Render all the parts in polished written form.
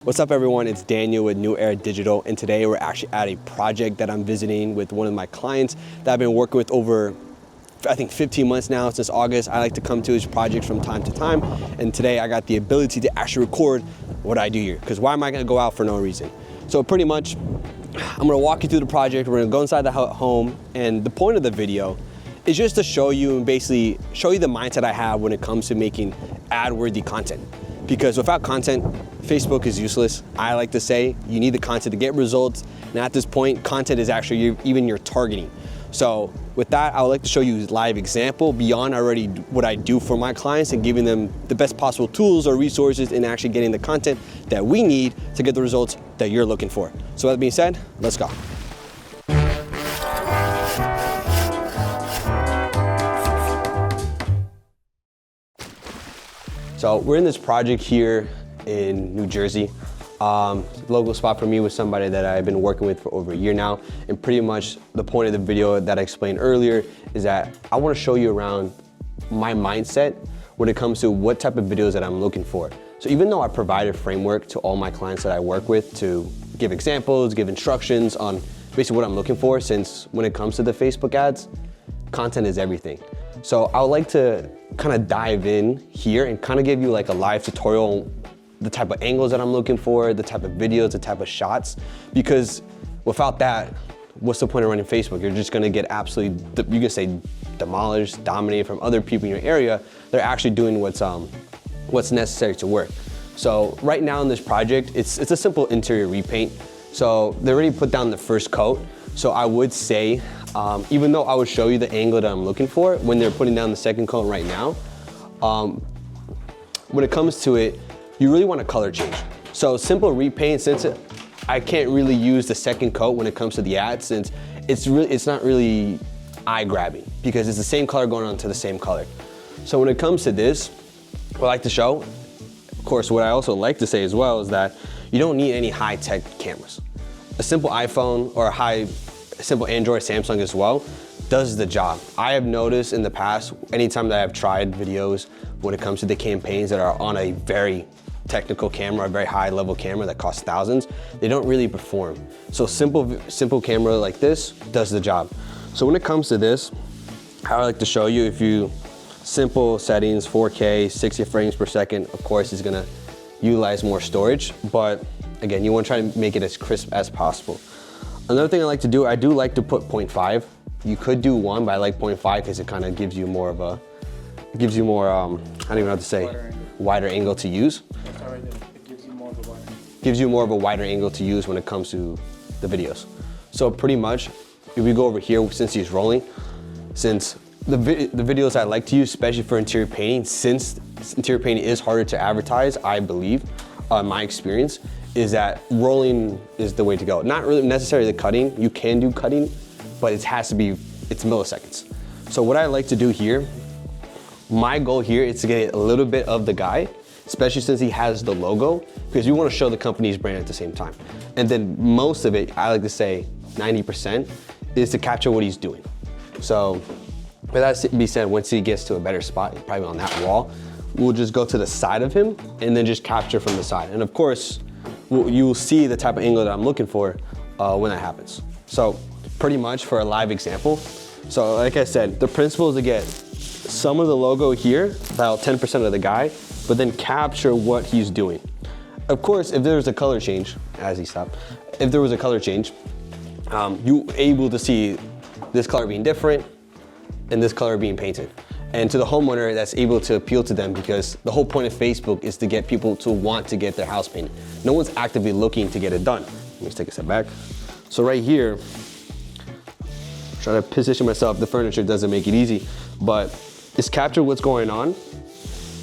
What's up everyone, it's Daniel with New Era Digital, and today we're actually at a project that I'm visiting with one of my clients that I've been working with over, I think 15 months now, since August. I like to come to his projects from time to time, and today I got the ability to actually record what I do here, because why am I gonna go out for no reason? So pretty much, I'm gonna walk you through the project, we're gonna go inside the home, and the point of the video is just to show you and basically show you the mindset I have when it comes to making ad-worthy content. Because without content, Facebook is useless. I like to say you need the content to get results. And at this point, content is actually even your targeting. So with that, I would like to show you a live example beyond already what I do for my clients and giving them the best possible tools or resources in actually getting the content that we need to get the results that you're looking for. So with that being said, let's go. So we're in this project here in New Jersey. Local spot for me was somebody that I've been working with for over a year now. And pretty much the point of the video that I explained earlier is that I want to show you around my mindset when it comes to what type of videos that I'm looking for. So even though I provide a framework to all my clients that I work with to give examples, give instructions on basically what I'm looking for, since when it comes to the Facebook ads, content is everything. So I would like to kind of dive in here and kind of give you like a live tutorial, the type of angles that I'm looking for, the type of videos, the type of shots, because without that, what's the point of running Facebook? You're just gonna get absolutely, you can say demolished, dominated from other people in your area. They're actually doing what's necessary to work. So right now in this project, it's a simple interior repaint. So they already put down the first coat. So I would say, even though I would show you the angle that I'm looking for when they're putting down the second coat right now, when it comes to it, you really want a color change. So simple repaint, since I can't really use the second coat when it comes to the ad, since it's not really eye grabbing because it's the same color going on to the same color. So when it comes to this, what I like to show, of course, what I also like to say as well is that you don't need any high-tech cameras. A simple iPhone or a simple Android, Samsung as well, does the job. I have noticed in the past, anytime that I've tried videos when it comes to the campaigns that are on a very technical camera, a very high level camera that costs thousands, they don't really perform. So simple camera like this does the job. So when it comes to this, I like to show you, if you simple settings, 4K, 60 frames per second, of course it's gonna utilize more storage, but again, you wanna try to make it as crisp as possible. Another thing I like to do, I do like to put 0.5. You could do 1, but I like 0.5 because it kind of gives you more of a, I don't even know how to say, wider angle to use. That's all right, it gives you more of a wider. Gives you more of a wider angle to use when it comes to the videos. So pretty much, if we go over here, since he's rolling, since the videos I like to use, especially for interior painting, since interior painting is harder to advertise, I believe, my experience, is that rolling is the way to go. Not really necessarily the cutting, you can do cutting, but it has to be, it's milliseconds. So what I like to do here, my goal here is to get a little bit of the guy, especially since he has the logo, because you want to show the company's brand at the same time. And then most of it, I like to say 90%, is to capture what he's doing. So with that being said, once he gets to a better spot, probably on that wall, we'll just go to the side of him and then just capture from the side. And of course, you will see the type of angle that I'm looking for when that happens. So pretty much for a live example. So like I said, the principle is to get some of the logo here, about 10% of the guy, but then capture what he's doing. Of course, if there's a color change, as he stopped, if there was a color change, you're able to see this color being different and this color being painted. And to the homeowner, that's able to appeal to them, because the whole point of Facebook is to get people to want to get their house painted. No one's actively looking to get it done. Let me just take a step back. So right here, try to position myself, the furniture doesn't make it easy, but it's capture what's going on.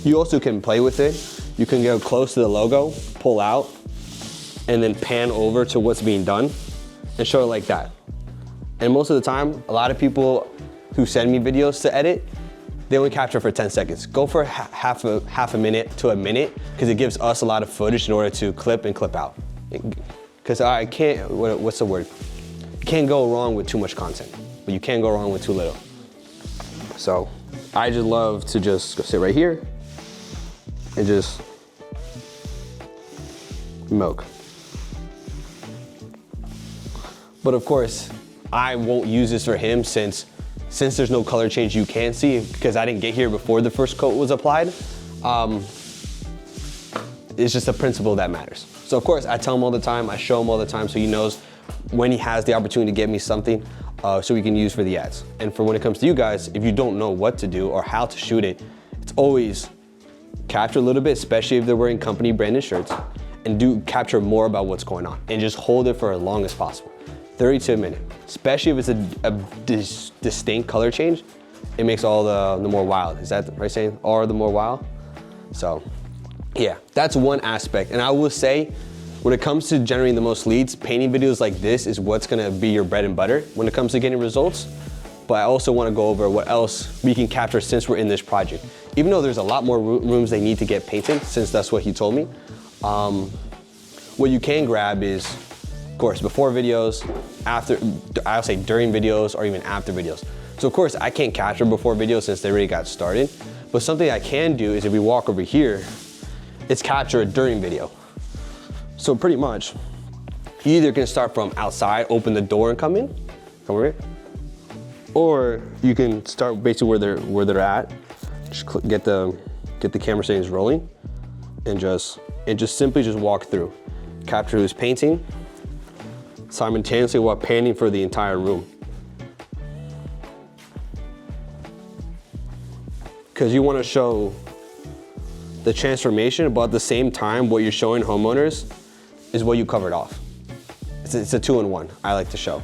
You also can play with it. You can go close to the logo, pull out, and then pan over to what's being done and show it like that. And most of the time, a lot of people who send me videos to edit, they only capture for 10 seconds. Go for half a minute to a minute, because it gives us a lot of footage in order to clip and clip out. Because I can't, what's the word? You can't go wrong with too much content, but you can go wrong with too little. So I just love to just go sit right here and just milk. But of course, I won't use this for him since there's no color change you can see because I didn't get here before the first coat was applied. It's just a principle that matters. So of course, I tell him all the time, I show him all the time so he knows when he has the opportunity to get me something so we can use for the ads. And for when it comes to you guys, if you don't know what to do or how to shoot it, it's always capture a little bit, especially if they're wearing company branded shirts, and do capture more about what's going on and just hold it for as long as possible. 30 to a minute, especially if it's a distinct color change, it makes all the more wild. Is that right saying? All the more wild? So yeah, that's one aspect. And I will say, when it comes to generating the most leads, painting videos like this is what's gonna be your bread and butter when it comes to getting results. But I also wanna go over what else we can capture since we're in this project. Even though there's a lot more rooms they need to get painted, since that's what he told me, what you can grab is, of course, before videos, after, I'll say during videos, or even after videos. So of course, I can't capture before videos since they already got started. But something I can do is if we walk over here, it's captured during video. So pretty much, you either can start from outside, open the door and come in, come over here. Or you can start basically where they're at. Just get the camera settings rolling and just simply just walk through. Capture who's painting, simultaneously while painting for the entire room. Because you want to show the transformation, but at the same time, what you're showing homeowners is what you covered off. It's a 2-in-1, I like to show.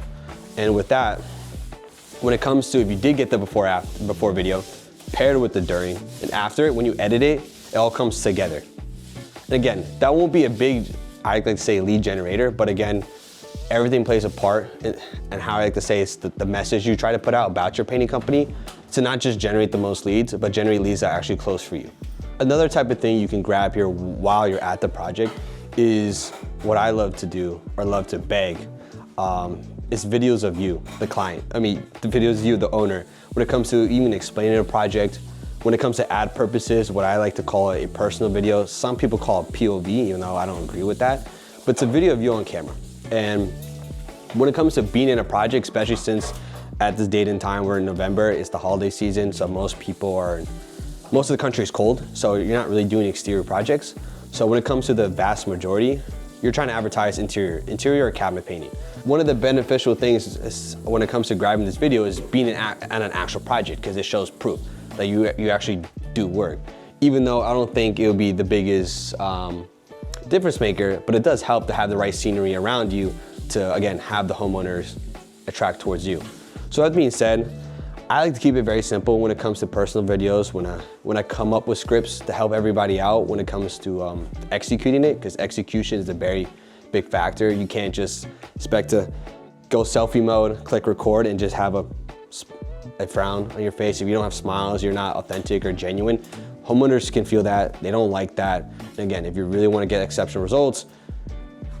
And with that, when it comes to, if you did get the before video, paired with the during, and after it, when you edit it, it all comes together. And again, that won't be a big, I like to say, lead generator, but again, everything plays a part, and how I like to say it's the message you try to put out about your painting company to not just generate the most leads, but generate leads that actually close for you. Another type of thing you can grab here while you're at the project is what I love to do, or love to beg, is videos of you, the client. I mean, the videos of you, the owner. When it comes to even explaining a project, when it comes to ad purposes, what I like to call a personal video. Some people call it POV, even though I don't agree with that. But it's a video of you on camera. And when it comes to being in a project, especially since at this date and time, we're in November, it's the holiday season, so most of the country is cold, so you're not really doing exterior projects. So when it comes to the vast majority, you're trying to advertise interior or cabinet painting. One of the beneficial things is when it comes to grabbing this video is being at an actual project, because it shows proof that you actually do work. Even though I don't think it'll be the biggest difference maker, but it does help to have the right scenery around you to, again, have the homeowners attract towards you. So that being said, I like to keep it very simple when it comes to personal videos, when I come up with scripts to help everybody out when it comes to executing it, because execution is a very big factor. You can't just expect to go selfie mode, click record, and just have a frown on your face. If you don't have smiles, you're not authentic or genuine. Homeowners can feel that, they don't like that. And again, if you really want to get exceptional results,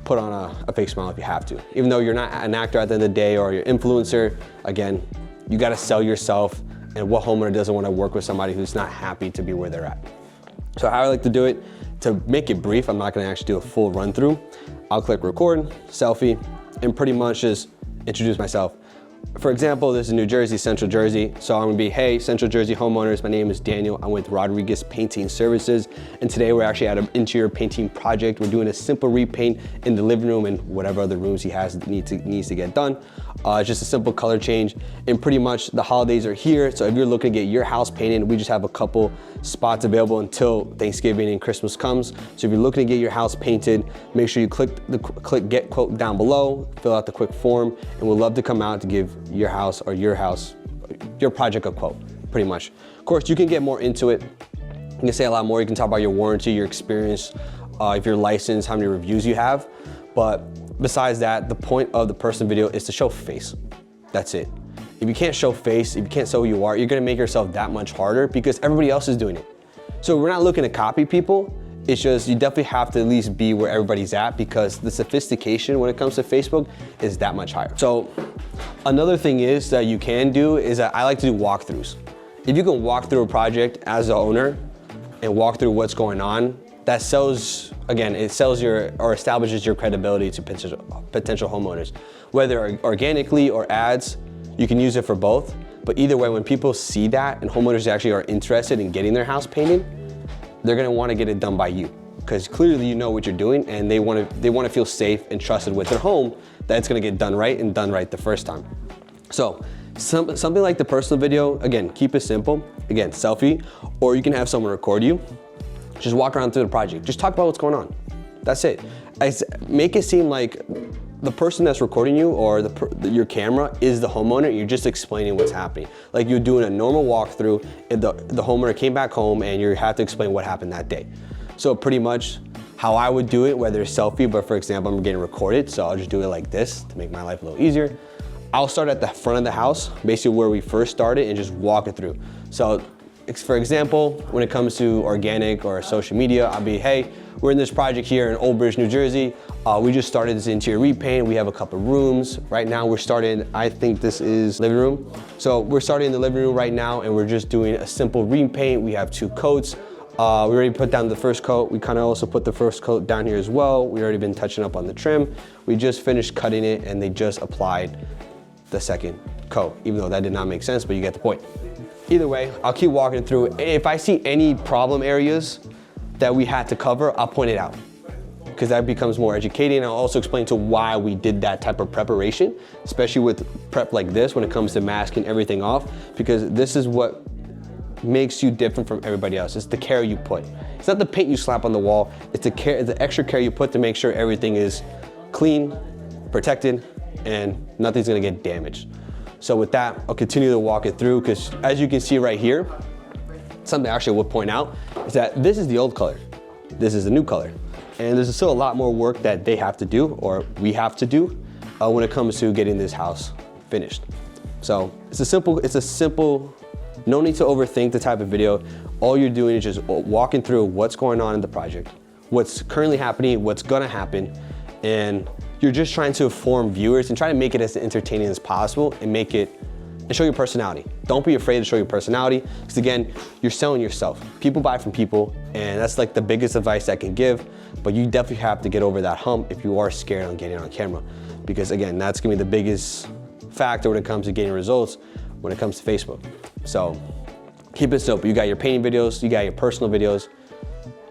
put on a fake smile if you have to. Even though you're not an actor at the end of the day or you're an influencer, again, you gotta sell yourself, and what homeowner doesn't wanna work with somebody who's not happy to be where they're at? So how I like to do it, to make it brief, I'm not gonna actually do a full run through. I'll click record, selfie, and pretty much just introduce myself. For example, this is New Jersey, Central Jersey. So I'm gonna be, hey, Central Jersey homeowners, my name is Daniel. I'm with Rodriguez Painting Services. And today we're actually at an interior painting project. We're doing a simple repaint in the living room and whatever other rooms he has needs to get done. Just a simple color change. And pretty much the holidays are here. So if you're looking to get your house painted, we just have a couple spots available until Thanksgiving and Christmas comes. So if you're looking to get your house painted, make sure you click get quote down below, fill out the quick form, and we'd love to come out to give your house, your project a quote, pretty much. Of course, you can get more into it. You can say a lot more. You can talk about your warranty, your experience, if you're licensed, how many reviews you have. But besides that, the point of the personal video is to show face. That's it. If you can't show face, if you can't show who you are, you're gonna make yourself that much harder because everybody else is doing it. So we're not looking to copy people. It's just, you definitely have to at least be where everybody's at because the sophistication when it comes to Facebook is that much higher. So another thing is that you can do is that I like to do walkthroughs. If you can walk through a project as the owner and walk through what's going on, that sells, again, it sells your, or establishes your credibility to potential homeowners. Whether organically or ads, you can use it for both. But either way, when people see that and homeowners actually are interested in getting their house painted, they're gonna wanna get it done by you. Because clearly you know what you're doing, and they wanna feel safe and trusted with their home that it's gonna get done right and done right the first time. So something like the personal video, again, keep it simple. Again, selfie, or you can have someone record you. Just walk around through the project. Just talk about what's going on. That's it. Make it seem like the person that's recording you or your camera is the homeowner. You're just explaining what's happening. Like you're doing a normal walkthrough, and the homeowner came back home and you have to explain what happened that day. So pretty much how I would do it, whether it's selfie, but for example, I'm getting recorded, so I'll just do it like this to make my life a little easier. I'll start at the front of the house, basically where we first started, and just walk it through. So for example, when it comes to organic or social media, I'll be, hey, we're in this project here in Old Bridge, New Jersey. We just started this interior repaint. We have a couple rooms. Right now we're starting, I think this is living room. So we're starting in the living room right now, and we're just doing a simple repaint. We have 2 coats. We already put down the first coat. We kind of also put the first coat down here as well. We already been touching up on the trim. We just finished cutting it, and they just applied the second coat, even though that did not make sense, but you get the point. Either way, I'll keep walking through. If I see any problem areas that we had to cover, I'll point it out, because that becomes more educating. I'll also explain to why we did that type of preparation, especially with prep like this when it comes to masking everything off, because this is what makes you different from everybody else. It's the care you put. It's not the paint you slap on the wall, it's the extra care you put to make sure everything is clean, protected, and nothing's gonna get damaged. So with that, I'll continue to walk it through, because as you can see right here, something I actually will point out is that this is the old color. This is the new color. And there's still a lot more work that they have to do, or we have to do, when it comes to getting this house finished. So it's a simple, no need to overthink the type of video. All you're doing is just walking through what's going on in the project, what's currently happening, what's gonna happen, and you're just trying to inform viewers and try to make it as entertaining as possible and show your personality. Don't be afraid to show your personality, because again, you're selling yourself. People buy from people, and that's like the biggest advice I can give, but you definitely have to get over that hump if you are scared on getting on camera, because again, that's gonna be the biggest factor when it comes to getting results when it comes to Facebook. So keep it simple. You got your painting videos, you got your personal videos,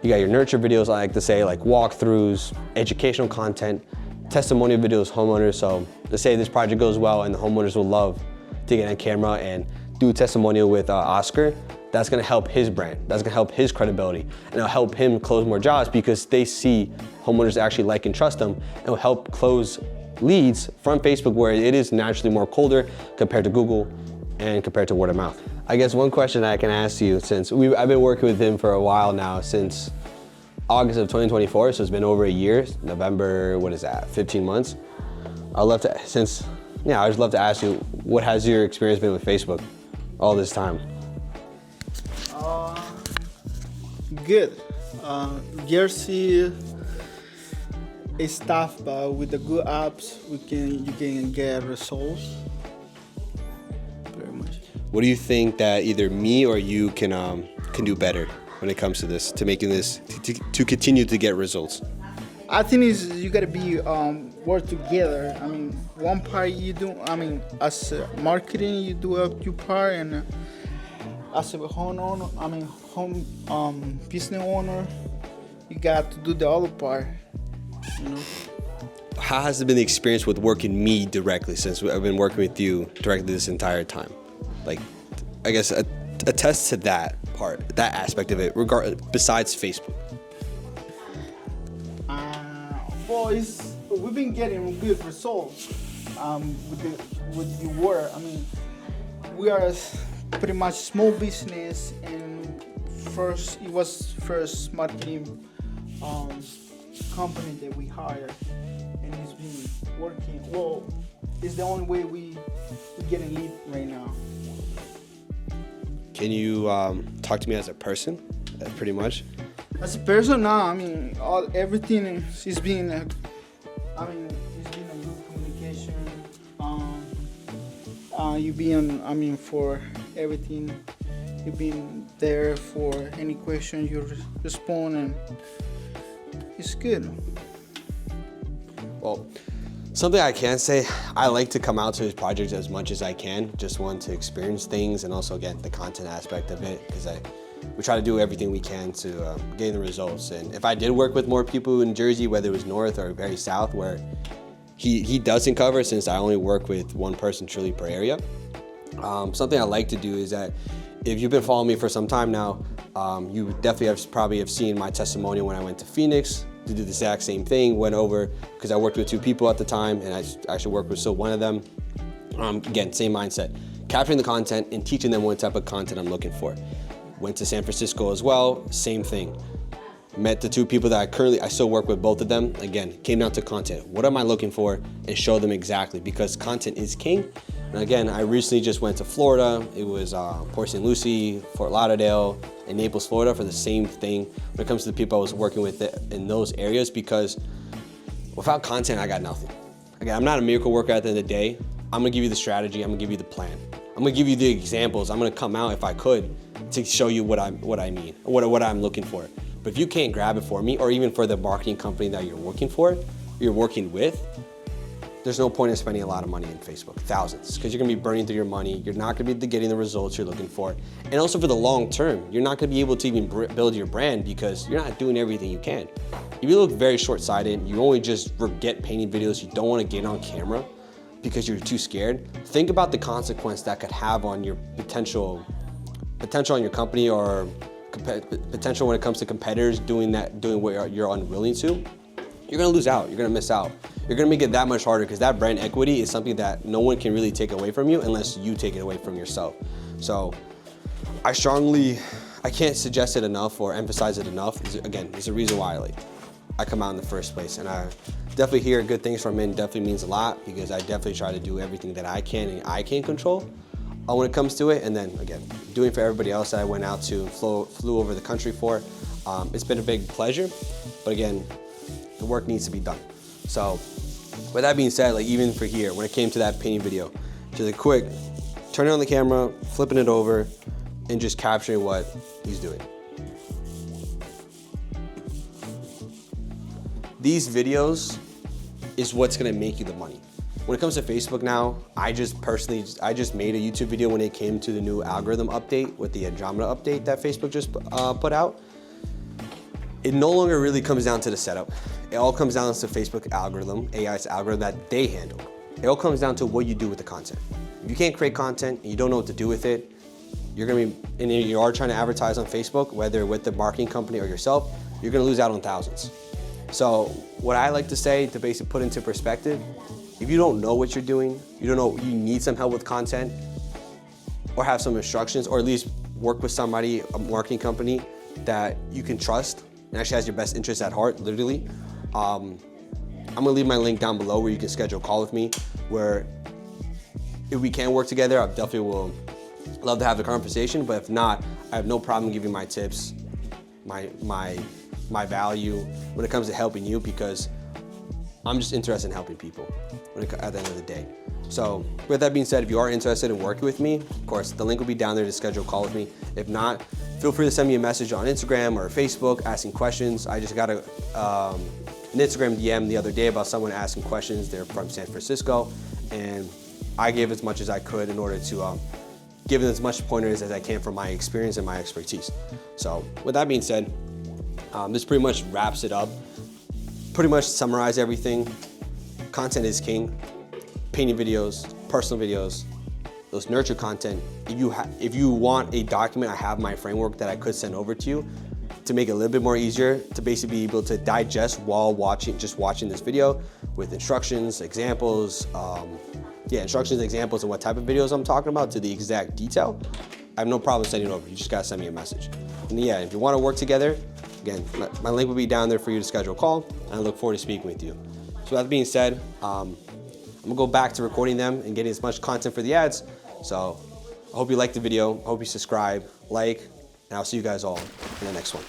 you got your nurture videos, I like to say, like walkthroughs, educational content, testimonial videos, homeowners. So let's say this project goes well and the homeowners will love to get on camera and do a testimonial with Oscar. That's gonna help his brand. That's gonna help his credibility. And it'll help him close more jobs, because they see homeowners actually like and trust them. It'll help close leads from Facebook, where it is naturally more colder compared to Google and compared to word of mouth. I guess one question I can ask you, since I've been working with him for a while now, since August of 2024, so it's been over a year. November, what is that, 15 months? I'd love to, I just love to ask you, what has your experience been with Facebook all this time? Good. Jersey is tough, but with the good apps, you can get results. Very much. What do you think that either me or you can do better when it comes to this, to making this, to continue to get results? I think you gotta be work together. I mean, one part you do. I mean, as marketing, you do your part, and as a home business owner, you got to do the other part. You know. How has it been the experience with working me directly, since I've been working with you directly this entire time? Like, I guess attest to that part, that aspect of it, besides Facebook. We've been getting good results with the work. I mean, we are pretty much small business, and it was first marketing company that we hired, and it's been working. Well, it's the only way we getting lead right now. Can you talk to me as a person, pretty much? As a person, now, I mean, everything is being a good communication. You being, for everything, you being there for any question you respond, and it's good. Well, something I can say, I like to come out to his projects as much as I can. Just want to experience things, and also again, the content aspect of it, because we try to do everything we can to gain the results. And if I did work with more people in Jersey, whether it was north or very south, where he doesn't cover, since I only work with one person truly per area. Something I like to do is that if you've been following me for some time now, you definitely probably have seen my testimonial when I went to Phoenix to do the exact same thing. Went over, because I worked with 2 people at the time, and I actually worked with still one of them. Again, same mindset, capturing the content and teaching them what type of content I'm looking for. Went to San Francisco as well, same thing. Met the 2 people that I still work with, both of them. Again, came down to content. What am I looking for? And show them exactly, because content is king. And again, I recently just went to Florida. It was Port St. Lucie, Fort Lauderdale, and Naples, Florida, for the same thing when it comes to the people I was working with in those areas, because without content, I got nothing. Again, I'm not a miracle worker at the end of the day. I'm gonna give you the strategy, I'm gonna give you the plan. I'm gonna give you the examples. I'm gonna come out, if I could, to show you what I mean, what I'm looking for. But if you can't grab it for me, or even for the marketing company that you're working with, there's no point in spending a lot of money in Facebook, thousands, because you're gonna be burning through your money. You're not gonna be getting the results you're looking for. And also for the long term, you're not gonna be able to even build your brand, because you're not doing everything you can. If you look very short-sighted, you only just forget painting videos, you don't wanna get on camera because you're too scared, think about the consequence that could have on your potential on your company, or potential when it comes to competitors doing what you're unwilling to. You're gonna lose out, you're gonna miss out. You're gonna make it that much harder, because that brand equity is something that no one can really take away from you unless you take it away from yourself. So I can't suggest it enough or emphasize it enough. Again, it's the reason why I come out in the first place. And I definitely hear good things from it, and definitely means a lot, because I definitely try to do everything that I can and I can control when it comes to it. And then again, doing for everybody else that I went out to, flew over the country for. It's been a big pleasure, but again, the work needs to be done. So with that being said, even for here, when it came to that painting video, just a quick turning on the camera, flipping it over, and just capturing what he's doing. These videos is what's gonna make you the money. When it comes to Facebook now, I just made a YouTube video when it came to the new algorithm update with the Andromeda update that Facebook just put out. It no longer really comes down to the setup. It all comes down to Facebook algorithm, AI's algorithm that they handle. It all comes down to what you do with the content. If you can't create content and you don't know what to do with it, and you are trying to advertise on Facebook, whether with the marketing company or yourself, you're gonna lose out on thousands. So what I like to say, to basically put into perspective, if you don't know what you're doing, you need some help with content, or have some instructions, or at least work with somebody, a marketing company that you can trust and actually has your best interest at heart, literally. I'm gonna leave my link down below where you can schedule a call with me, where if we can work together, I definitely will love to have the conversation. But if not, I have no problem giving my tips, my value when it comes to helping you, because I'm just interested in helping people at the end of the day. So with that being said, if you are interested in working with me, of course, the link will be down there to schedule a call with me. If not, feel free to send me a message on Instagram or Facebook asking questions. I just got an Instagram DM the other day about someone asking questions. They're from San Francisco, and I gave as much as I could in order to give them as much pointers as I can from my experience and my expertise. So with that being said, this pretty much wraps it up. Pretty much summarize everything. Content is king. Painting videos, personal videos, those nurture content. If you want a document, I have my framework that I could send over to you to make it a little bit more easier to basically be able to digest while watching this video, with instructions, examples, instructions, examples, and what type of videos I'm talking about to the exact detail. I have no problem sending it over. You just gotta send me a message. And yeah, if you wanna work together, again, my link will be down there for you to schedule a call, and I look forward to speaking with you. So with that being said, I'm gonna go back to recording them and getting as much content for the ads. So I hope you liked the video, I hope you subscribe, like, and I'll see you guys all in the next one.